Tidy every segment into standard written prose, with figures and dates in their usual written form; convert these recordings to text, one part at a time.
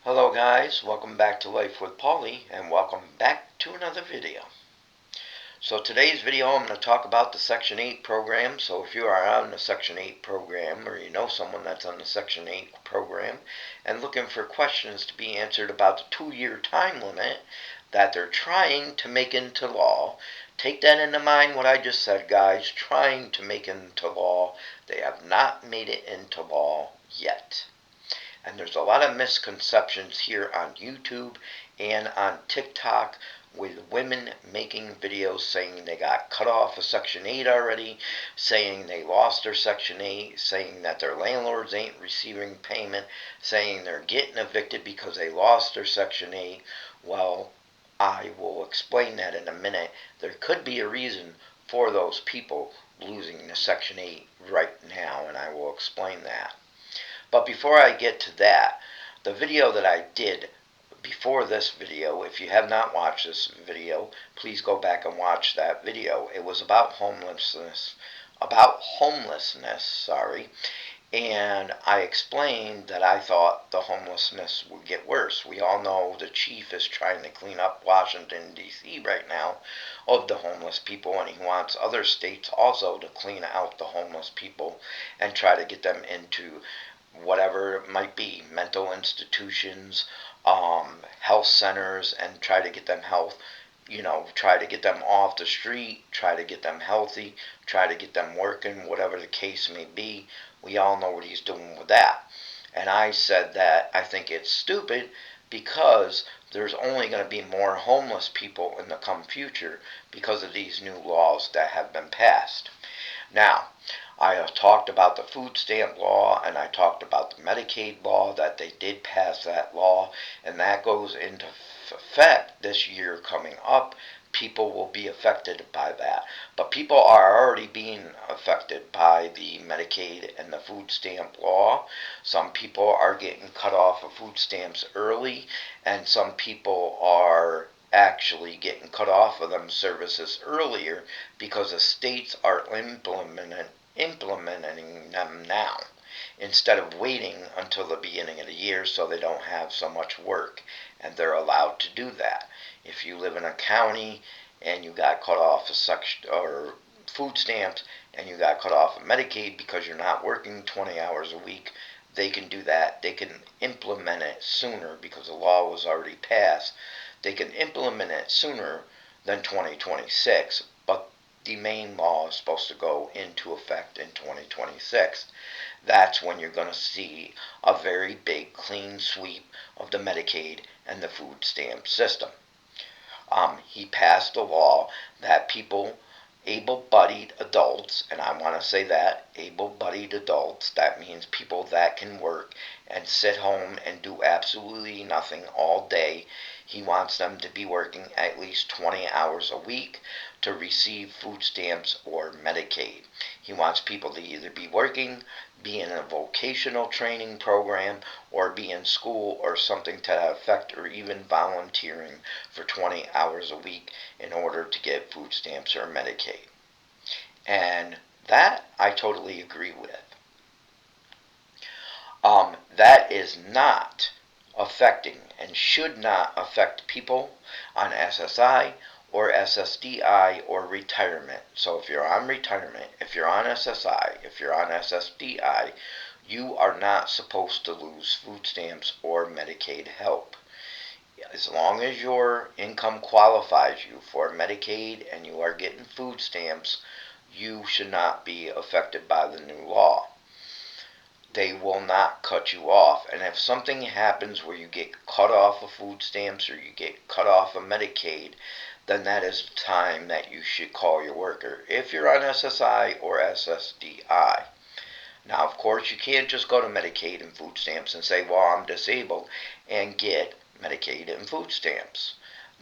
Hello guys, welcome back to Life with Pauly and welcome back to another video. So today's video I'm going to talk about the Section 8 program. So if you are on the Section 8 program or you know someone that's on the Section 8 program and looking for questions to be answered about the 2-year time limit that they're trying to make into law, take that into mind what I just said, guys. Trying to make into law. They have not made it into law yet. And there's a lot of misconceptions here on YouTube and on TikTok with women making videos saying they got cut off of Section 8 already, saying they lost their Section 8, saying that their landlords ain't receiving payment, saying they're getting evicted because they lost their Section 8. Well, I will explain that in a minute. There could be a reason for those people losing the Section 8 right now, and I will explain that. But before I get to that, the video that I did before this video, if you have not watched this video, please go back and watch that video. It was about homelessness, and I explained that I thought the homelessness would get worse. We all know the chief is trying to clean up Washington, D.C. right now of the homeless people, and he wants other states also to clean out the homeless people and try to get them into whatever it might be, mental institutions, health centers, and try to get them try to get them off the street, try to get them healthy, try to get them working, whatever the case may be. We all know what he's doing with that. And I said that I think it's stupid because there's only going to be more homeless people in the come future because of these new laws that have been passed. Now, I talked about the food stamp law and I talked about the Medicaid law, that they did pass that law, and that goes into effect this year coming up. People will be affected by that. But people are already being affected by the Medicaid and the food stamp law. Some people are getting cut off of food stamps early, and some people are actually getting cut off of them services earlier because the states are implementing them now instead of waiting until the beginning of the year so they don't have so much work, and they're allowed to do that. If you live in a county and you got cut off of food stamps and you got cut off of Medicaid because you're not working 20 hours a week, they can do that. They can implement it sooner because the law was already passed. They can implement it sooner than 2026, but the main law is supposed to go into effect in 2026. That's when you're going to see a very big clean sweep of the Medicaid and the food stamp system. He passed a law that people, able-bodied adults, and I want to say that, able-bodied adults, that means people that can work and sit home and do absolutely nothing all day. He wants them to be working at least 20 hours a week to receive food stamps or Medicaid. He wants people to either be working, be in a vocational training program, or be in school or something to that effect, or even volunteering for 20 hours a week in order to get food stamps or Medicaid. And that I totally agree with. That is not affecting and should not affect people on SSI or SSDI or retirement. So if you're on retirement, if you're on SSI, if you're on SSDI, you are not supposed to lose food stamps or Medicaid help. As long as your income qualifies you for Medicaid and you are getting food stamps, you should not be affected by the new law. They will not cut you off. And if something happens where you get cut off of food stamps or you get cut off of Medicaid, then that is the time that you should call your worker if you're on SSI or SSDI. Now, of course, you can't just go to Medicaid and food stamps and say, well, I'm disabled, and get Medicaid and food stamps.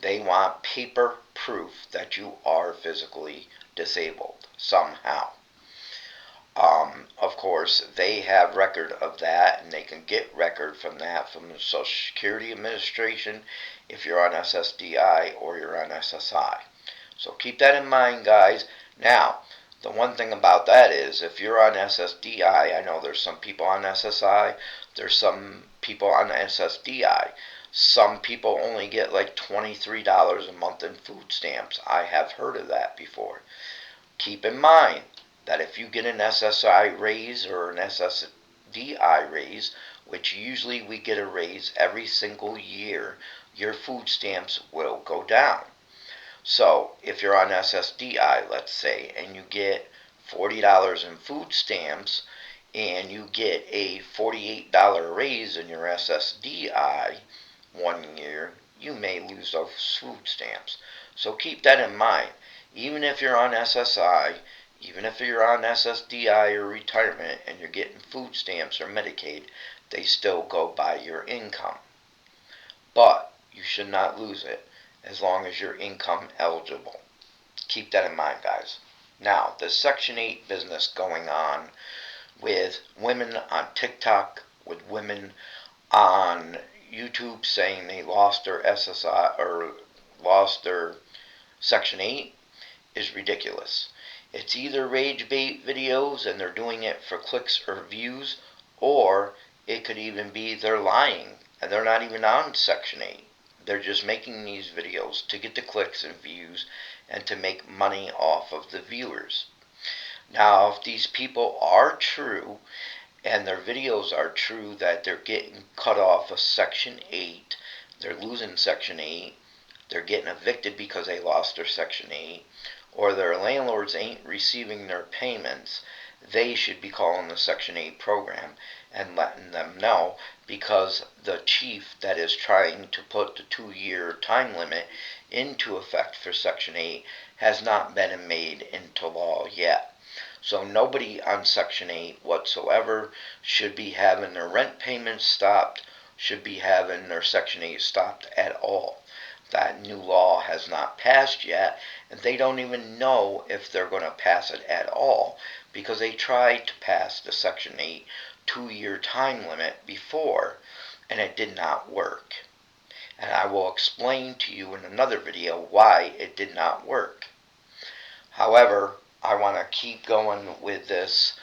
They want paper proof that you are physically disabled somehow. Of course, they have record of that, and they can get record from that from the Social Security Administration if you're on SSDI or you're on SSI. So keep that in mind, guys. Now, the one thing about that is if you're on SSDI, I know there's some people on SSI, there's some people on SSDI. Some people only get like $23 a month in food stamps. I have heard of that before. Keep in mind that if you get an SSI raise or an SSDI raise, which usually we get a raise every single year, your food stamps will go down. So if you're on SSDI, let's say, and you get $40 in food stamps, and you get a $48 raise in your SSDI one year, you may lose those food stamps. So keep that in mind. Even if you're on SSI, even if you're on SSDI or retirement and you're getting food stamps or Medicaid, they still go by your income. But you should not lose it as long as you're income eligible. Keep that in mind, guys. Now, the Section 8 business going on with women on TikTok, with women on YouTube saying they lost their SSI or lost their Section 8 is ridiculous. It's either rage bait videos and they're doing it for clicks or views, or it could even be they're lying and they're not even on Section 8. They're just making these videos to get the clicks and views and to make money off of the viewers. Now, if these people are true and their videos are true that they're getting cut off of Section 8, they're losing Section 8, they're getting evicted because they lost their Section 8, or their landlords ain't receiving their payments, they should be calling the Section 8 program and letting them know, because the chief that is trying to put the 2-year time limit into effect for Section 8 has not been made into law yet. So nobody on Section 8 whatsoever should be having their rent payments stopped, should be having their Section 8 stopped at all. That new law has not passed yet, and they don't even know if they're going to pass it at all, because they tried to pass the Section 8 2-year time limit before, and it did not work. And I will explain to you in another video why it did not work. However, I want to keep going with this,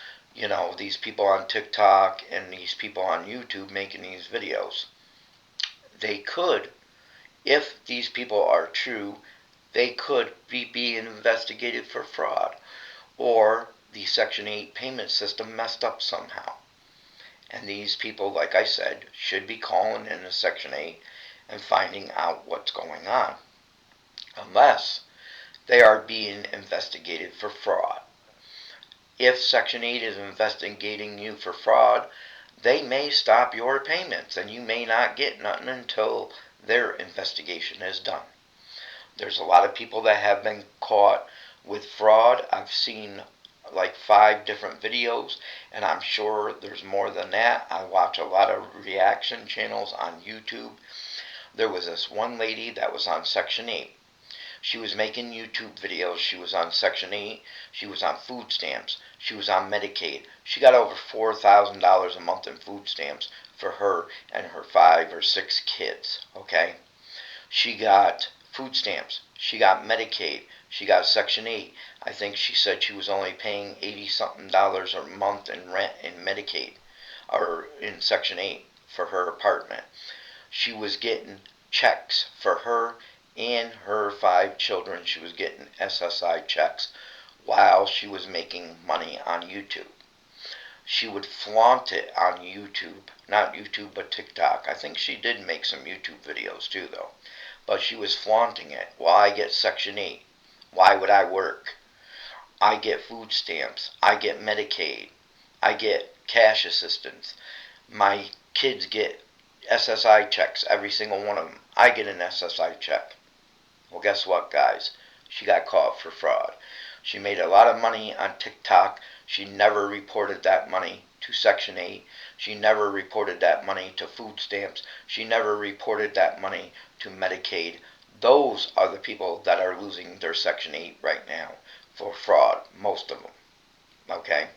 these people on TikTok and these people on YouTube making these videos. They could, if these people are true, they could be being investigated for fraud, or the Section 8 payment system messed up somehow. And these people, like I said, should be calling in the Section 8 and finding out what's going on, unless they are being investigated for fraud. If Section 8 is investigating you for fraud, they may stop your payments and you may not get nothing until their investigation is done. There's a lot of people that have been caught with fraud. I've seen like 5 different videos, and I'm sure there's more than that. I watch a lot of reaction channels on YouTube. There was this one lady that was on Section 8. She was making YouTube videos. She was on Section 8. She was on food stamps. She was on Medicaid. She got over $4,000 a month in food stamps for her and her 5 or 6 kids, okay? She got food stamps. She got Medicaid. She got Section 8. I think she said she was only paying $80-something a month in rent in Medicaid, or in Section 8 for her apartment. She was getting checks for her and her 5 children. She was getting SSI checks while she was making money on YouTube. She would flaunt it on YouTube. Not YouTube, but TikTok. I think she did make some YouTube videos too, though. But she was flaunting it. Well, I get Section 8. Why would I work? I get food stamps. I get Medicaid. I get cash assistance. My kids get SSI checks, every single one of them. I get an SSI check. Well, guess what, guys? She got caught for fraud. She made a lot of money on TikTok. She never reported that money to Section 8. She never reported that money to food stamps. She never reported that money to Medicaid. Those are the people that are losing their Section 8 right now for fraud, most of them. Okay?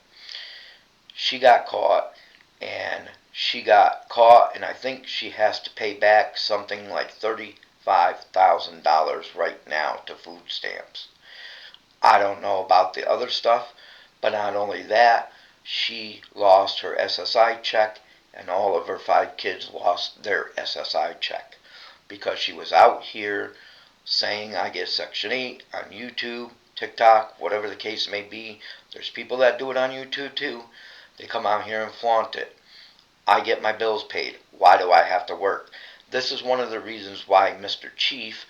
She got caught, and and I think she has to pay back something like $35,000 right now to food stamps. I don't know about the other stuff, but not only that, she lost her SSI check and all of her 5 kids lost their SSI check because she was out here saying I get Section 8 on YouTube, TikTok, whatever the case may be. There's people that do it on YouTube too. They come out here and flaunt it. I get my bills paid. Why do I have to work? This is one of the reasons why Mr. Chief,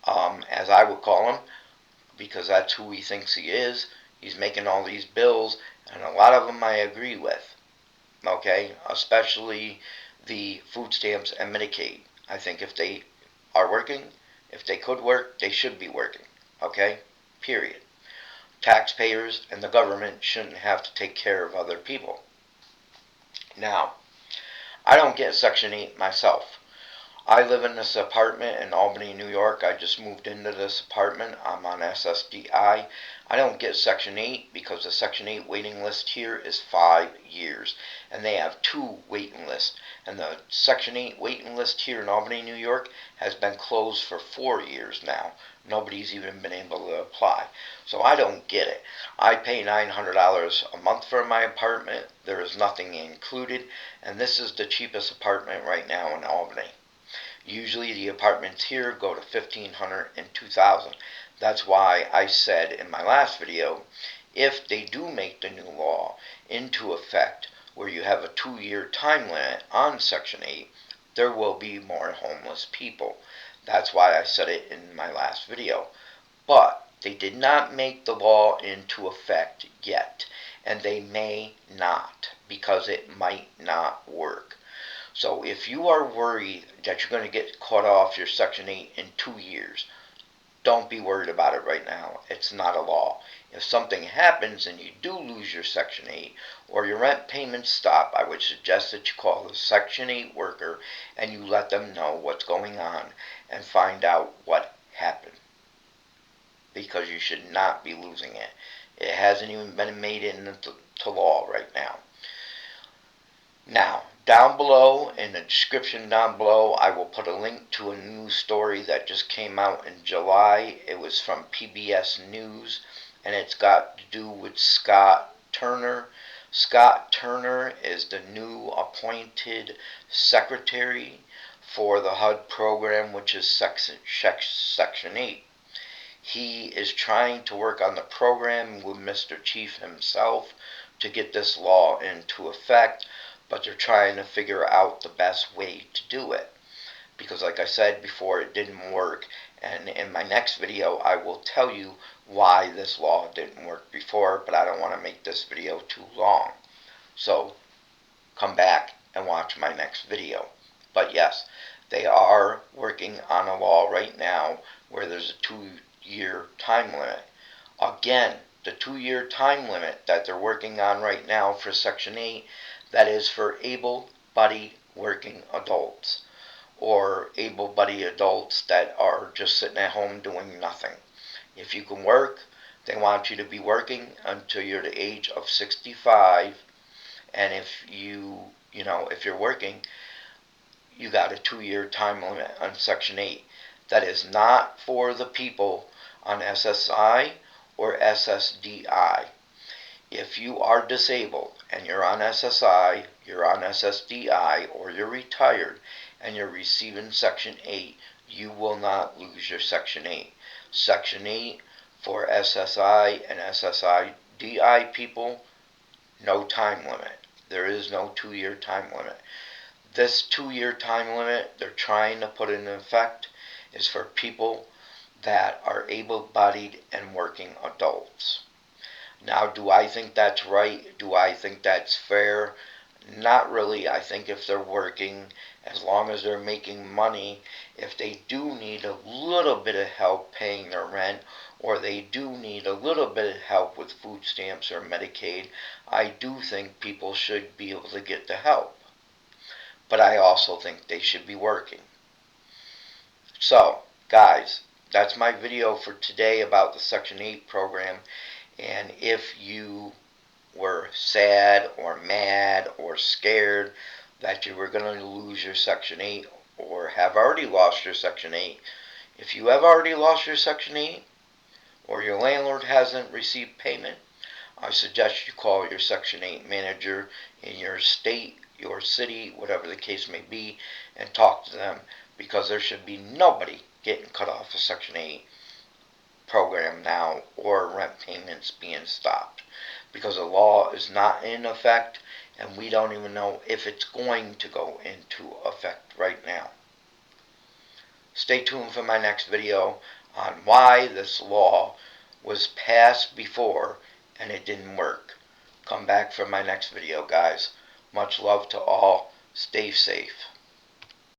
as I would call him, because that's who he thinks he is, he's making all these bills, and a lot of them I agree with. Okay? Especially the food stamps and Medicaid. I think if they are working, if they could work, they should be working. Okay? Period. Taxpayers and the government shouldn't have to take care of other people. Now, I don't get Section 8 myself. I live in this apartment in Albany, New York. I just moved into this apartment. I'm on SSDI. I don't get Section 8 because the Section 8 waiting list here is 5 years. And they have 2 waiting lists. And the Section 8 waiting list here in Albany, New York has been closed for 4 years now. Nobody's even been able to apply. So I don't get it. I pay $900 a month for my apartment. There is nothing included. And this is the cheapest apartment right now in Albany. Usually the apartments here go to $1,500 and $2,000. That's why I said in my last video, if they do make the new law into effect where you have a 2-year time limit on Section 8, there will be more homeless people. That's why I said it in my last video. But they did not make the law into effect yet, and they may not, because it might not work. So if you are worried that you're going to get caught off your Section 8 in 2 years, don't be worried about it right now. It's not a law. If something happens and you do lose your Section 8 or your rent payments stop, I would suggest that you call the Section 8 worker and you let them know what's going on and find out what happened. Because you should not be losing it. It hasn't even been made into law right now. Now, down below, in the description down below, I will put a link to a news story that just came out in July. It was from PBS News, and it's got to do with Scott Turner. Scott Turner is the new appointed secretary for the HUD program, which is Section 8. He is trying to work on the program with Mr. Chief himself to get this law into effect, but they're trying to figure out the best way to do it. Because like I said before, it didn't work. And in my next video, I will tell you why this law didn't work before, but I don't want to make this video too long. So come back and watch my next video. But yes, they are working on a law right now where there's a 2-year time limit. Again, the 2-year time limit that they're working on right now for Section 8, that is for able-bodied working adults or able-bodied adults that are just sitting at home doing nothing. If you can work, they want you to be working until you're the age of 65, and if if you're working, you got a 2-year time limit on Section 8. That is not for the people on SSI or SSDI. If you are disabled and you're on SSI, you're on SSDI, or you're retired and you're receiving Section 8, you will not lose your Section 8. Section 8 for SSI and SSIDI people, no time limit. There is no 2-year time limit. This 2-year time limit they're trying to put in effect is for people that are able-bodied and working adults. Now, do I think that's right? Do I think that's fair? Not really. I think if they're working, as long as they're making money, if they do need a little bit of help paying their rent, or they do need a little bit of help with food stamps or Medicaid, I do think people should be able to get the help. But I also think they should be working. So, guys, that's my video for today about the Section 8 program. And if you were sad or mad or scared that you were going to lose your Section 8 or have already lost your Section 8, if you have already lost your Section 8 or your landlord hasn't received payment, I suggest you call your Section 8 manager in your state, your city, whatever the case may be, and talk to them, because there should be nobody getting cut off of Section 8 program now, or rent payments being stopped, because the law is not in effect, and we don't even know if it's going to go into effect right now. Stay tuned for my next video on why this law was passed before and it didn't work. Come back for my next video, guys. Much love to all. Stay safe.